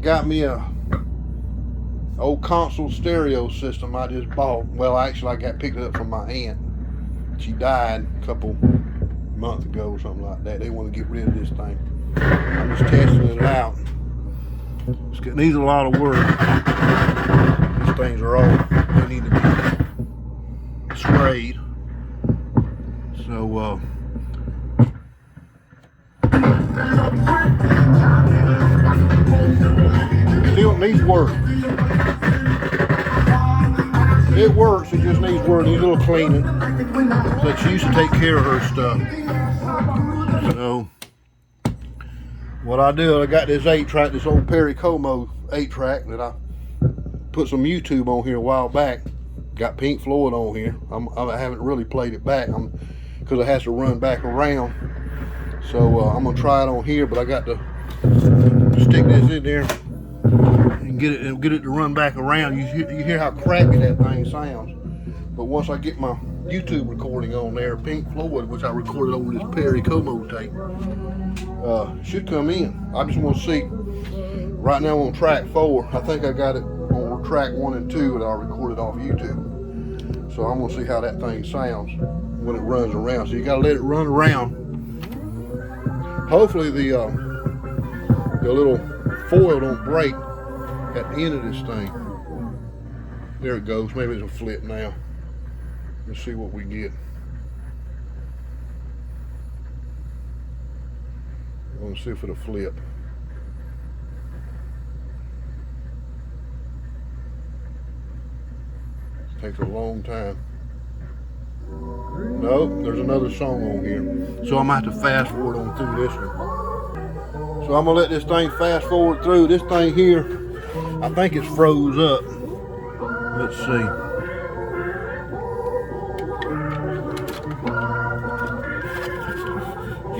got me a old console stereo system I just bought. Well, actually, I got picked it up from my aunt. She died a couple months ago or something like that. They want to get rid of this thing. I'm just testing it out. It needs a lot of work. These things are old. They need to be sprayed. So, still needs work. It works, it just needs work. It needs a little cleaning. So she used to take care of her stuff. So what I do, I got this 8-track, this old Perry Como 8-track that I put some YouTube on here a while back. Got Pink Floyd on here. I haven't really played it back because it has to run back around. So I'm gonna try it on here, but I got to stick this in there and get it to run back around. You hear how crappy that thing sounds. But once I get my YouTube recording on there, Pink Floyd, which I recorded over this Perry Como tape, should come in. I just want to see. Right now on track 4, I think I got it on track 1 and 2 that I recorded off YouTube. So I'm gonna see how that thing sounds when it runs around. So you gotta let it run around. Hopefully the little foil don't break at the end of this thing. There it goes. Maybe it'll flip now. Let's see what we get. Let's see if it'll flip. It takes a long time. Nope, there's another song on here. So I'm gonna have to fast forward on through this one. So I'm gonna let this thing fast forward through. This thing here, I think it's froze up. Let's see.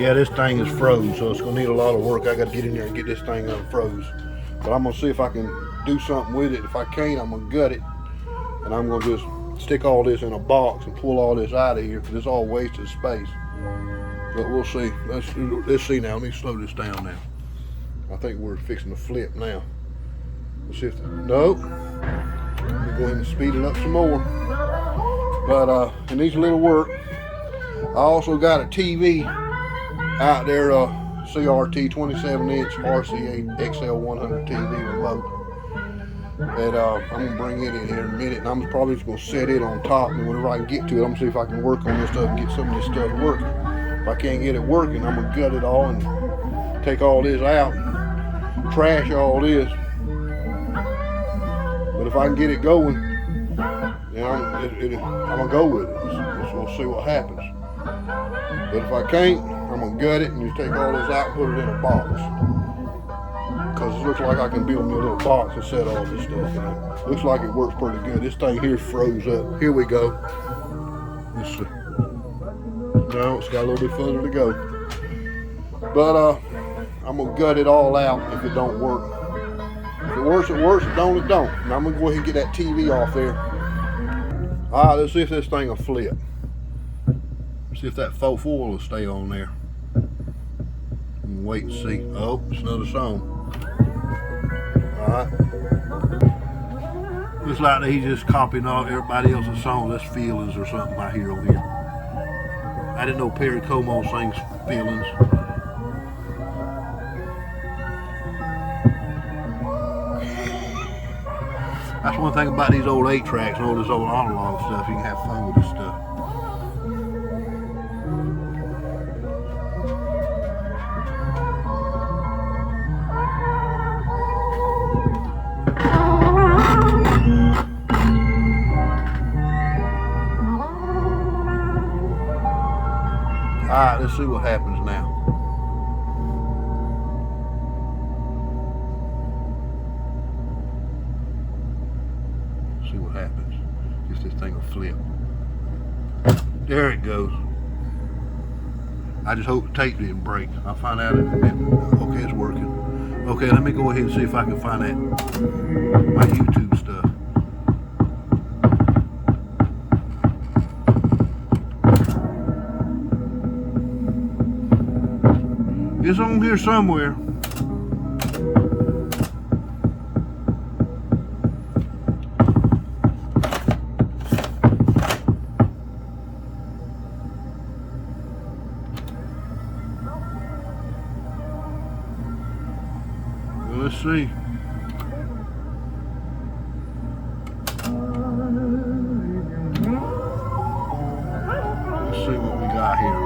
Yeah, this thing is froze, so it's gonna need a lot of work. I gotta get in there and get this thing unfroze. But I'm gonna see if I can do something with it. If I can't, I'm gonna gut it. And I'm gonna just stick all this in a box and pull all this out of here because it's all wasted space. But we'll see. Let's see now. Let me slow this down now. I think we're fixing to flip now. Let's see if nope. Let me go ahead and speed it up some more. But it needs a little work. I also got a TV out there, CRT 27-inch RCA XL 100 TV remote. And I'm gonna bring it in here in a minute, and I'm probably just gonna set it on top, and whenever I can get to it, I'm gonna see if I can work on this stuff and get some of this stuff working. If I can't get it working, I'm gonna gut it all and take all this out, trash all this. But if I can get it going, then I'm gonna go with it. We'll see what happens. But if I can't, I'm gonna gut it and just take all this out and put it in a box. Because it looks like I can build me a little box and set all this stuff in it. Looks like it works pretty good. This thing here froze up. Here we go. No, it's got a little bit further to go. But I'm gonna gut it all out if it don't work. If it works, it works. If it don't, it don't. And I'm gonna go ahead and get that TV off there. All right, let's see if this thing will flip. See if that foil will stay on there. And wait and see. Oh, it's another song. Alright. Looks like he's just copying all everybody else's songs. That's Feelings or something I hear on here. I didn't know Perry Como sings Feelings. That's one thing about these old 8-tracks and all this old analog stuff. You can have fun with this stuff. Alright, let's see what happens now. See what happens. If this thing will flip. There it goes. I just hope the tape didn't break. I'll find out in a minute. Okay, it's working. Okay, let me go ahead and see if I can find that my YouTube stuff. It's on here somewhere. Well, let's see. Let's see what we got here.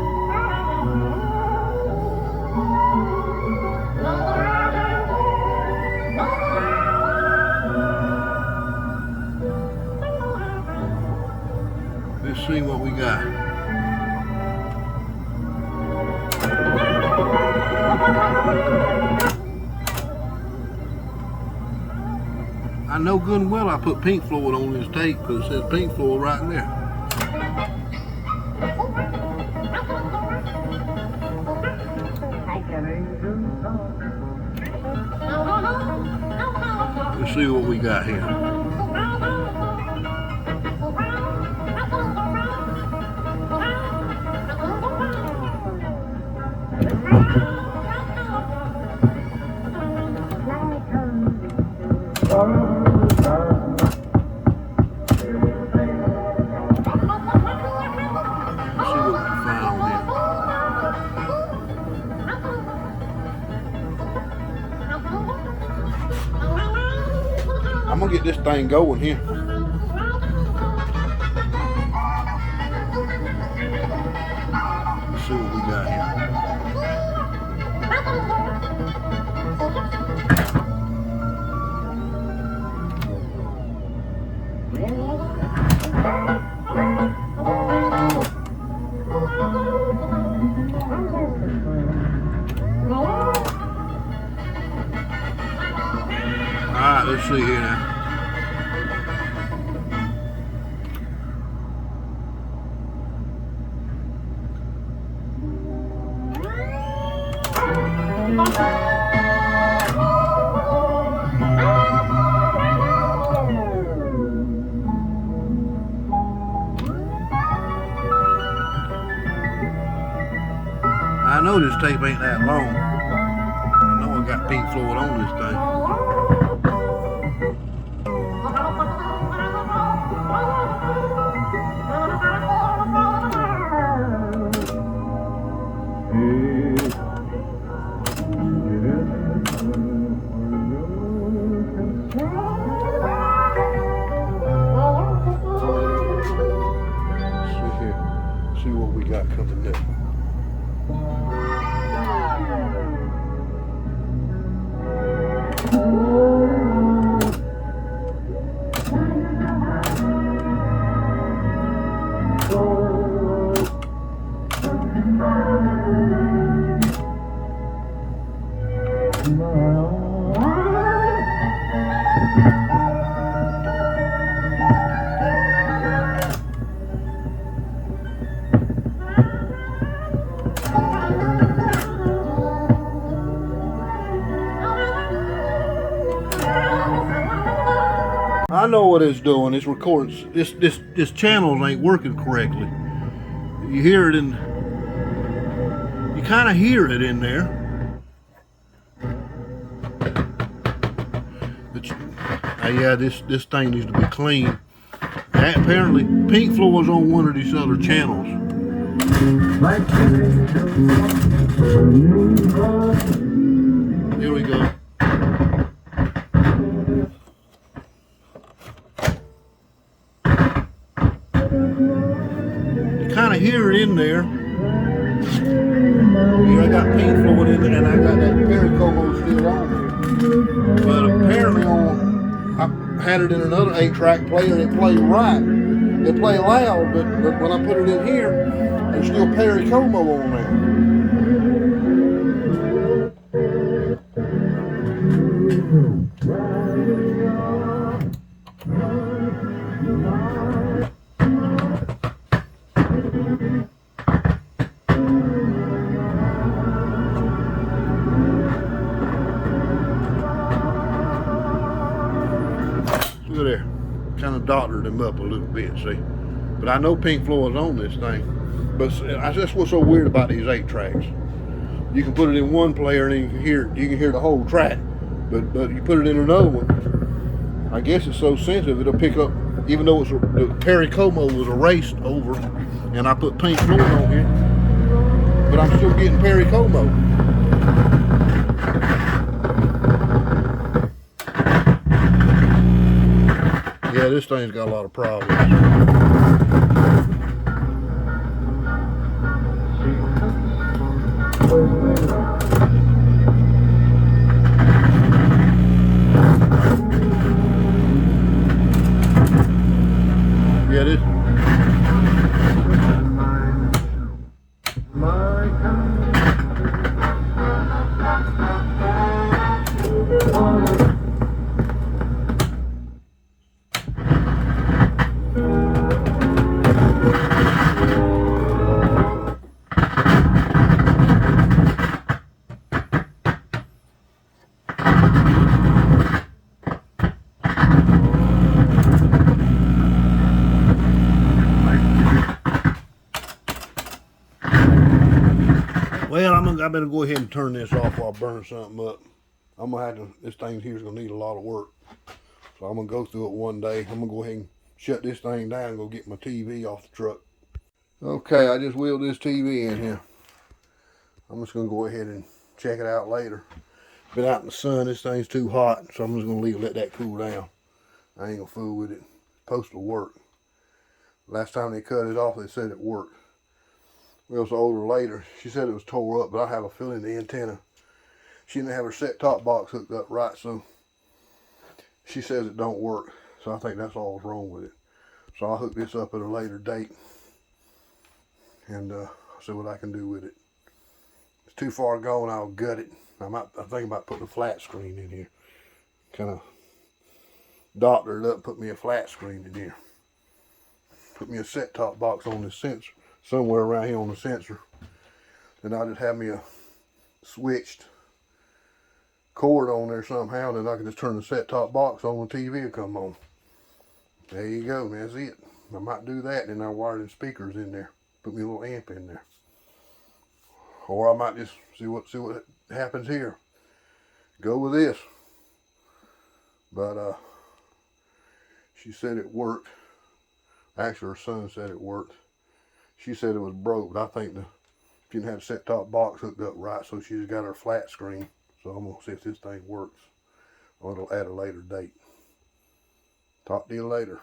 Let's see what we got. I know good and well I put pink fluid on this tape because it says pink fluid right in there. Let's see what we got here. I'm gonna get this thing going here. Let's see what we got here. Alright, let's see here now. I know this tape ain't that long. I know I got pink fluid on this thing. See here. See what we got coming next. I know what it's doing. It's recording. This channel ain't working correctly. You hear it in. You kind of hear it in there. Yeah, this thing needs to be clean. Apparently, pink fluid's on one of these other channels. Here we go. You kind of hear it in there. Here I got pink fluid in there, and I got that Perry Como still on there. But apparently I had it in another 8-track player, and it played right. It played loud, but when I put it in here, there's still Perry Como on there. Look there, kind of doctored him up a little bit, see? But I know pink fluid's on this thing. But that's what's so weird about these 8-tracks. You can put it in one player and you can hear the whole track. But you put it in another one, I guess it's so sensitive it'll pick up, even though the Perry Como was erased over, and I put pink fluid on here, but I'm still getting Perry Como. Yeah, this thing's got a lot of problems. Yeah, this. Well, I better go ahead and turn this off before I burn something up. I'm gonna have to. This thing here's gonna need a lot of work, so I'm gonna go through it one day. I'm gonna go ahead and shut this thing down and go get my TV off the truck. Okay, I just wheeled this TV in here. I'm just gonna go ahead and check it out later. Been out in the sun. This thing's too hot, so I'm just gonna let that cool down. I ain't gonna fool with it. It's supposed to work. Last time they cut it off, they said it worked. Well, it's older later. She said it was tore up, but I have a feeling the antenna. She didn't have her set-top box hooked up right, so she says it don't work. So I think that's all wrong with it. So I'll hook this up at a later date and see what I can do with it. If it's too far gone, I'll gut it. I'm thinking about putting a flat screen in here. Kind of doctor it up, put me a flat screen in here. Put me a set-top box on this sensor, somewhere around here on the sensor. Then I'll just have me a switched cord on there somehow, then I can just turn the set-top box on, the TV will come on. There you go, that's it. I might do that, then I'll wire the speakers in there. Put me a little amp in there. Or I might just see what happens here. Go with this. But she said it worked. Actually, her son said it worked. She said it was broke, but I think she didn't have a set-top box hooked up right, so she just got her flat screen. So I'm going to see if this thing works. Or it'll at a later date. Talk to you later.